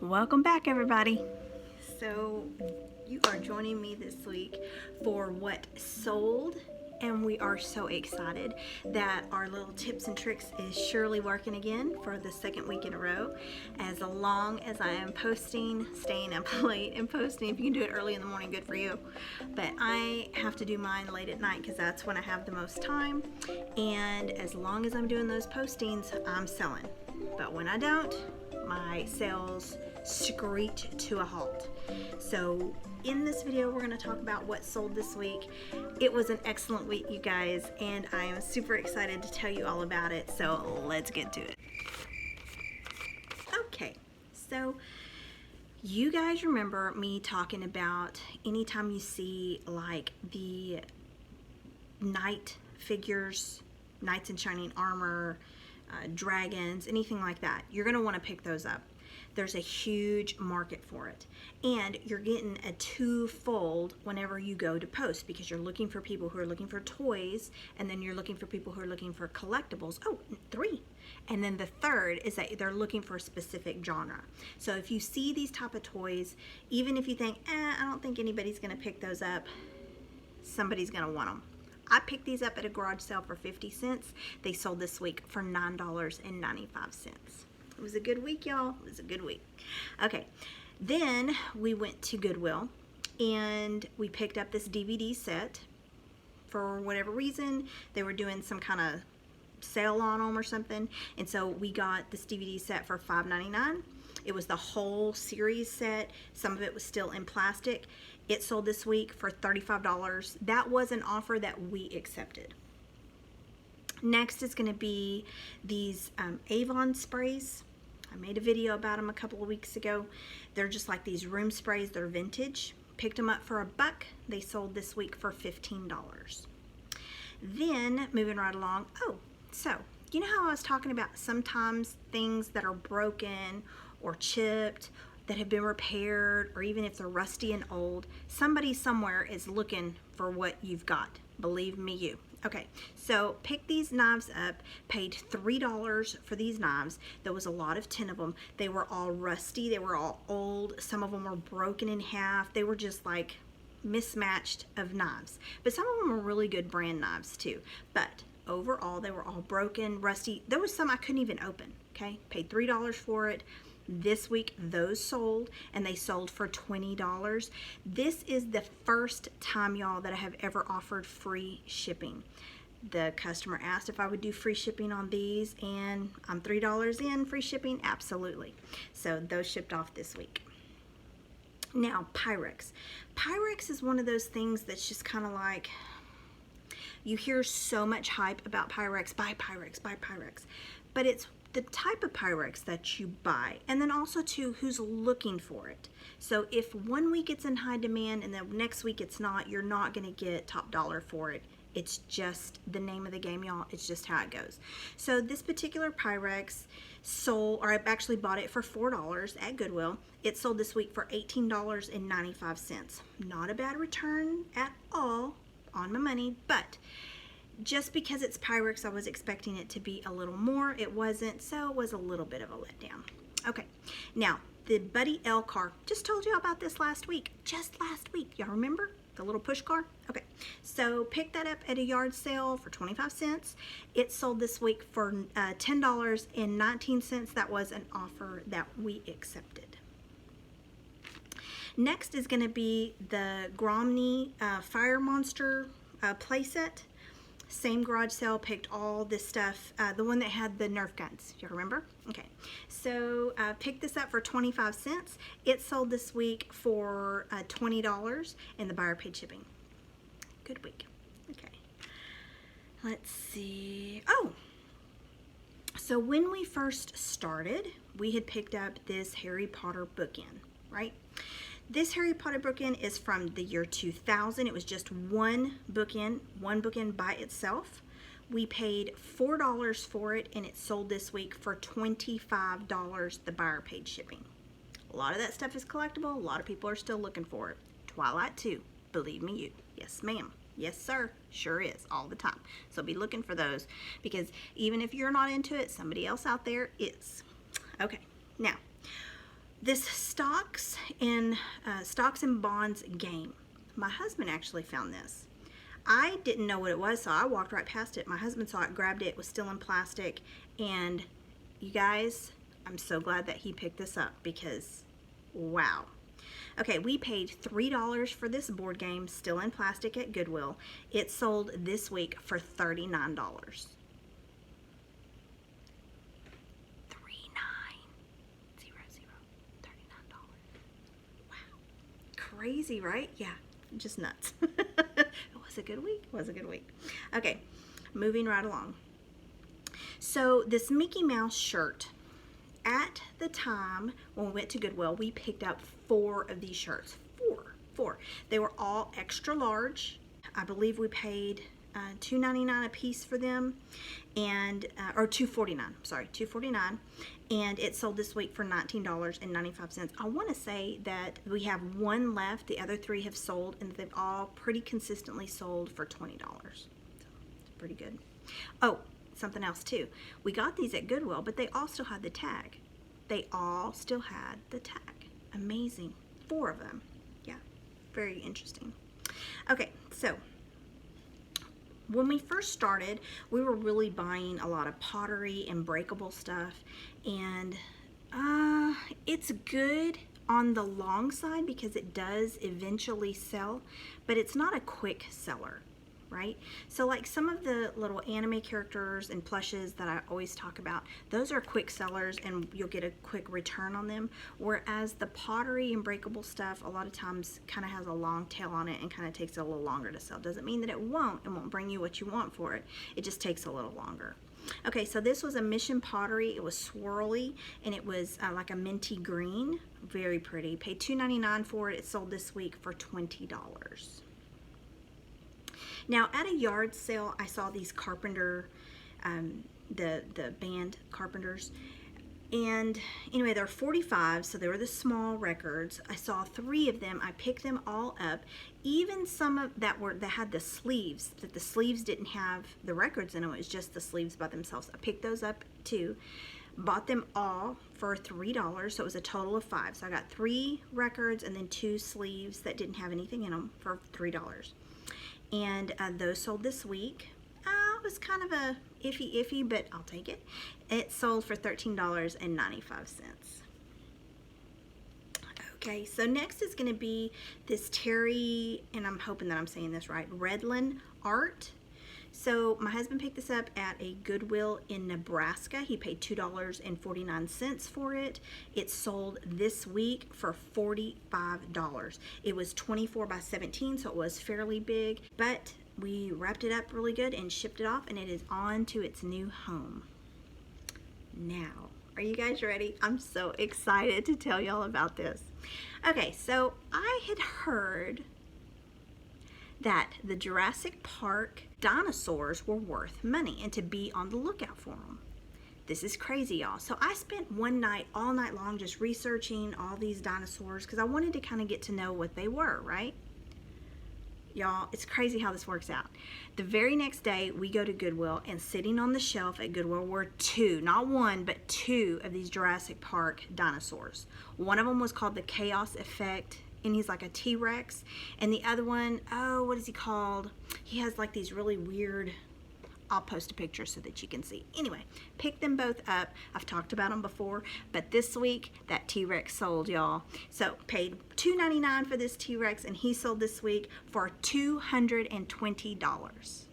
Welcome back, everybody. So you are joining me this week for what sold, and we are so excited that our little tips and tricks is surely working again for the second week in a row. As long as I am posting, staying up late and posting. If you can do it early in the morning, good for you. But I have to do mine late at night because that's when I have the most time. And as long as I'm doing those postings, I'm selling. But when I don't, my sales screech to a halt. So in this video, we're going to talk about what sold this week. It was an excellent week, you guys, and I am super excited to tell you all about it. So let's get to it. Okay, so you guys remember me talking about anytime you see like the knight figures, knights in shining armor, dragons, anything like that, you're going to want to pick those up. There's a huge market for it, and you're getting a twofold whenever you go to post, because you're looking for people who are looking for toys, and then you're looking for people who are looking for collectibles. Oh, three. And then the third is that they're looking for a specific genre. So if you see these type of toys, even if you think, I don't think anybody's going to pick those up, somebody's going to want them. I picked these up at a garage sale for 50 cents. They sold this week for $9.95. It was a good week, y'all. It was a good week. Okay, then we went to Goodwill and we picked up this DVD set. For whatever reason, they were doing some kind of sale on them or something, and so we got this DVD set for $5.99. It was the whole series set. Some of it was still in plastic. It sold this week for $35. That was an offer that we accepted. Next is going to be these Avon sprays. I made a video about them a couple of weeks ago. They're just like these room sprays. They're vintage. Picked them up for $1. They sold this week for $15. Then, moving right along. Oh, so you know how I was talking about sometimes things that are broken or chipped that have been repaired, or even if they're rusty and old, somebody somewhere is looking for what you've got. Believe me, you. Okay, so pick these knives up, paid $3 for these knives. There was a lot of 10 of them. They were all rusty, they were all old, some of them were broken in half. They were just like mismatched of knives. But some of them were really good brand knives too. But overall, they were all broken, rusty. There was some I couldn't even open, okay? Paid $3 for it. This week, those sold, and they sold for $20. This is the first time, y'all, that I have ever offered free shipping. The customer asked if I would do free shipping on these, and I'm $3 in, free shipping, absolutely. So those shipped off this week. Now, Pyrex. Pyrex is one of those things that's just kind of like, you hear so much hype about Pyrex, buy Pyrex, buy Pyrex. But it's the type of Pyrex that you buy, and then also too, who's looking for it. So if one week it's in high demand and the next week it's not, you're not going to get top dollar for it. It's just the name of the game, y'all. It's just how it goes. So this particular Pyrex sold, or I actually bought it for $4 at Goodwill. It sold this week for $18.95. Not a bad return at all on my money, but just because it's Pyrex, I was expecting it to be a little more. It wasn't, so it was a little bit of a letdown. Okay, now the Buddy L car. Just told you about this last week. Just last week. Y'all remember? The little push car? Okay, so picked that up at a yard sale for 25 cents. It sold this week for $10.19. That was an offer that we accepted. Next is going to be the Gromny Fire Monster playset. Same garage sale, picked all this stuff, the one that had the Nerf guns. You remember? Okay, so picked this up for 25 cents. It sold this week for $20, and the buyer paid shipping. Good week. Okay, let's see. Oh, so when we first started, we had picked up this Harry Potter bookend, right? This Harry Potter bookend is from the year 2000. It was just one bookend by itself. We paid $4 for it, and it sold this week for $25. The buyer paid shipping. A lot of that stuff is collectible. A lot of people are still looking for it. Twilight too. Believe me, you. Yes, ma'am. Yes, sir. Sure is. All the time. So be looking for those, because even if you're not into it, somebody else out there is. Okay. Now, this stocks and bonds game. My husband actually found this. I didn't know what it was, so I walked right past it. My husband saw it, grabbed it, it was still in plastic, and you guys, I'm so glad that he picked this up because, wow. Okay, we paid $3 for this board game, still in plastic at Goodwill. It sold this week for $39. $39. Wow. Crazy, right? Yeah, just nuts. It was a good week. It was a good week. Okay, moving right along. So this Mickey Mouse shirt, at the time when we went to Goodwill, we picked up 4 of these shirts. Four. They were all extra large. I believe we paid $2.99 a piece for them, and or $2.49. Sorry, $2.49, and it sold this week for $19.95. I want to say that we have one left. The other 3 have sold, and they've all pretty consistently sold for $20. So it's pretty good. Oh, something else too. We got these at Goodwill, but they all still had the tag. They all still had the tag. Amazing. 4 of them. Yeah, very interesting. Okay, so when we first started, we were really buying a lot of pottery and breakable stuff, and it's good on the long side because it does eventually sell, but it's not a quick seller, right? So like some of the little anime characters and plushes that I always talk about, those are quick sellers and you'll get a quick return on them, whereas the pottery and breakable stuff a lot of times kind of has a long tail on it and kind of takes a little longer to sell. Doesn't mean that it won't bring you what you want for it. It just takes a little longer. Okay, so this was a Mission Pottery. It was swirly and it was like a minty green. Very pretty. Paid $2.99 for it. It sold this week for $20. Now at a yard sale, I saw these carpenter, the band carpenters, and anyway, they're 45, so they were the small records. I saw 3 of them. I picked them all up, even some of that had the sleeves, that the sleeves didn't have the records in them. It was just the sleeves by themselves. I picked those up too. Bought them all for $3, so it was a total of 5. So I got 3 records and then 2 sleeves that didn't have anything in them for $3. And those sold this week. It was kind of a iffy, but I'll take it. It sold for $13.95. Okay, so next is going to be this Terry, and I'm hoping that I'm saying this right, Redlin art. So my husband picked this up at a Goodwill in Nebraska. He paid $2.49 for it. It sold this week for $45. It was 24 by 17, so it was fairly big, but we wrapped it up really good and shipped it off, and it is on to its new home. Now, are you guys ready? I'm so excited to tell y'all about this. Okay, so I had heard that the Jurassic Park dinosaurs were worth money and to be on the lookout for them. This is crazy, y'all. So I spent one night, all night long, just researching all these dinosaurs because I wanted to kind of get to know what they were, right? Y'all, it's crazy how this works out. The very next day, we go to Goodwill, and sitting on the shelf at Goodwill were 2, not 1, but 2 of these Jurassic Park dinosaurs. One of them was called the Chaos Effect, and he's like a T-Rex, and the other one, oh, what is he called? He has like these really weird, I'll post a picture so that you can see. Anyway, pick them both up. I've talked about them before, but this week that T-Rex sold, y'all. So paid $2.99 for this T-Rex, and he sold this week for $220.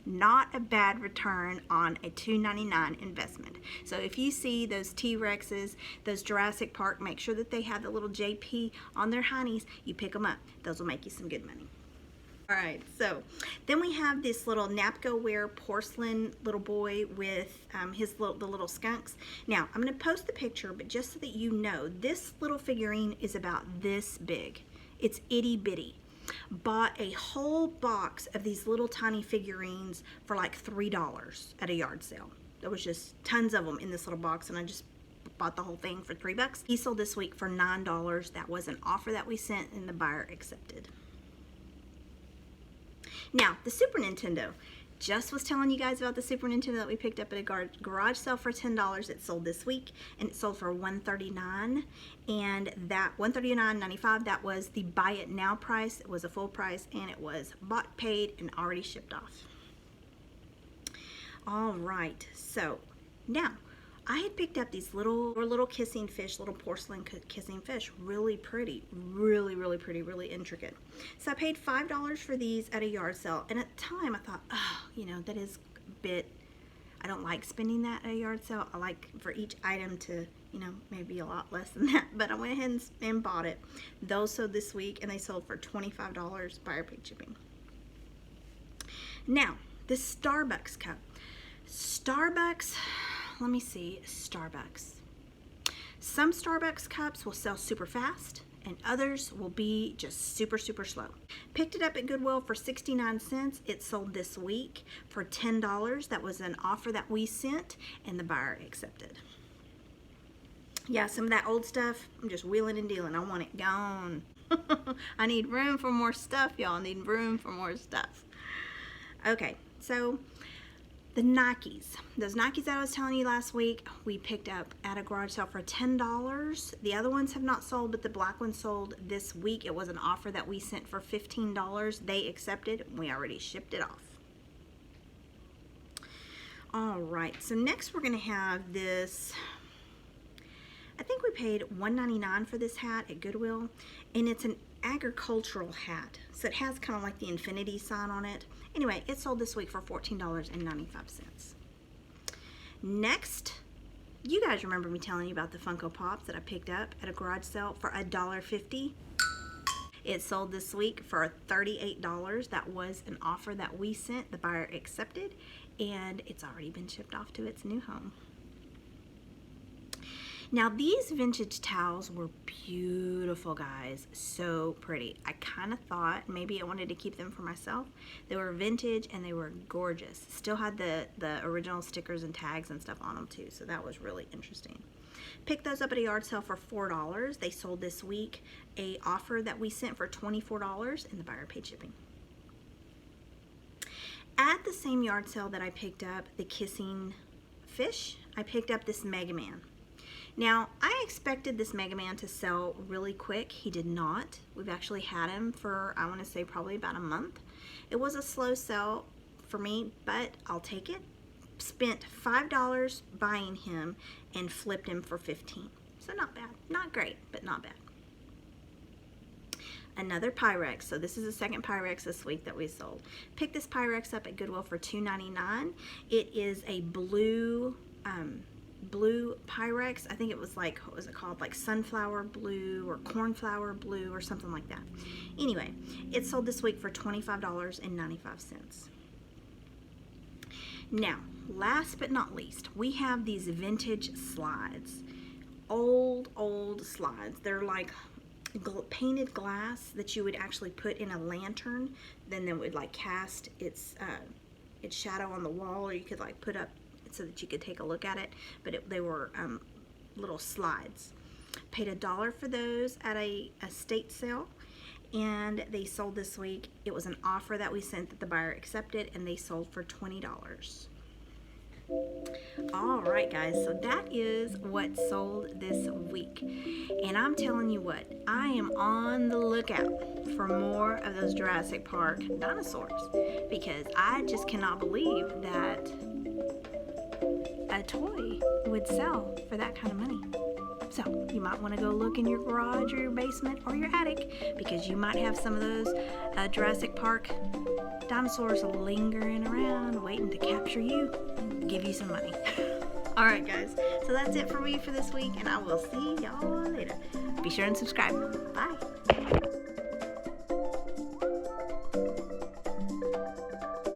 Not a bad return on a $2.99 investment. So if you see those T-Rexes, those Jurassic Park, make sure that they have the little JP on their hiney's. You pick them up. Those will make you some good money. All right, so then we have this little Napco ware porcelain little boy with the little skunks. Now, I'm going to post the picture, but just so that you know, this little figurine is about this big. It's itty bitty. Bought a whole box of these little tiny figurines for like $3 at a yard sale. There was just tons of them in this little box, and I just bought the whole thing for $3. He sold this week for $9. That was an offer that we sent, and the buyer accepted. Now, the Super Nintendo. just was telling you guys about the Super Nintendo that we picked up at a garage sale for $10. It sold this week, and it sold for $139, and that $139.95, that was the buy it now price. It was a full price, and it was bought, paid, and already shipped off. All right, so now I had picked up these little kissing fish, little porcelain kissing fish. Really pretty, really pretty, really intricate. So I paid $5 for these at a yard sale, and at the time I thought, oh, you know, that is a bit, I don't like spending that at a yard sale. I like for each item to, you know, maybe a lot less than that, but I went ahead and bought it. Those sold this week, and they sold for $25, buyer paid shipping. Now, this Starbucks cup. Starbucks, let me see, Starbucks. Some Starbucks cups will sell super fast, and others will be just super slow. Picked it up at Goodwill for 69 cents. It sold this week for $10. That was an offer that we sent, and the buyer accepted. Yeah, some of that old stuff, I'm just wheeling and dealing. I want it gone. I need room for more stuff, y'all. I need room for more stuff. Okay, so the Nikes. Those Nikes that I was telling you last week, we picked up at a garage sale for $10. The other ones have not sold, but the black one sold this week. It was an offer that we sent for $15. They accepted. We already shipped it off. All right, so next we're gonna have this, I think we paid $1.99 for this hat at Goodwill, and it's an agricultural hat. So it has kind of like the infinity sign on it. Anyway, it sold this week for $14.95. Next, you guys remember me telling you about the Funko Pops that I picked up at a garage sale for $1.50. It sold this week for $38. That was an offer that we sent. The buyer accepted, and it's already been shipped off to its new home. Now, these vintage towels were beautiful, guys. So pretty. I kind of thought maybe I wanted to keep them for myself. They were vintage and they were gorgeous. Still had the original stickers and tags and stuff on them too, so that was really interesting. Picked those up at a yard sale for $4. They sold this week. A offer that we sent for $24, and the buyer paid shipping. At the same yard sale that I picked up the kissing fish, I picked up this Mega Man. Now, I expected this Mega Man to sell really quick. He did not. We've actually had him for, I want to say, probably about a month. It was a slow sell for me, but I'll take it. Spent $5 buying him and flipped him for $15. So not bad. Not great, but not bad. Another Pyrex. So this is the second Pyrex this week that we sold. Picked this Pyrex up at Goodwill for $2.99. It is a blue Pyrex. I think it was like, what was it called? Like sunflower blue or cornflower blue or something like that. Anyway, it sold this week for $25.95. Now, last but not least, we have these vintage slides. Old slides. They're like painted glass that you would actually put in a lantern. Then it would like cast its shadow on the wall, or you could like put up so that you could take a look at it, but they were little slides. Paid $1 for those at a estate sale, and they sold this week. It was an offer that we sent that the buyer accepted, and they sold for $20. All right, guys, so that is what sold this week, and I'm telling you what, I am on the lookout for more of those Jurassic Park dinosaurs, because I just cannot believe that a toy would sell for that kind of money. So you might want to go look in your garage or your basement or your attic, because you might have some of those Jurassic Park dinosaurs lingering around waiting to capture you, give you some money. All right, guys, so that's it for me for this week, and I will see y'all later. Be sure and subscribe. Bye.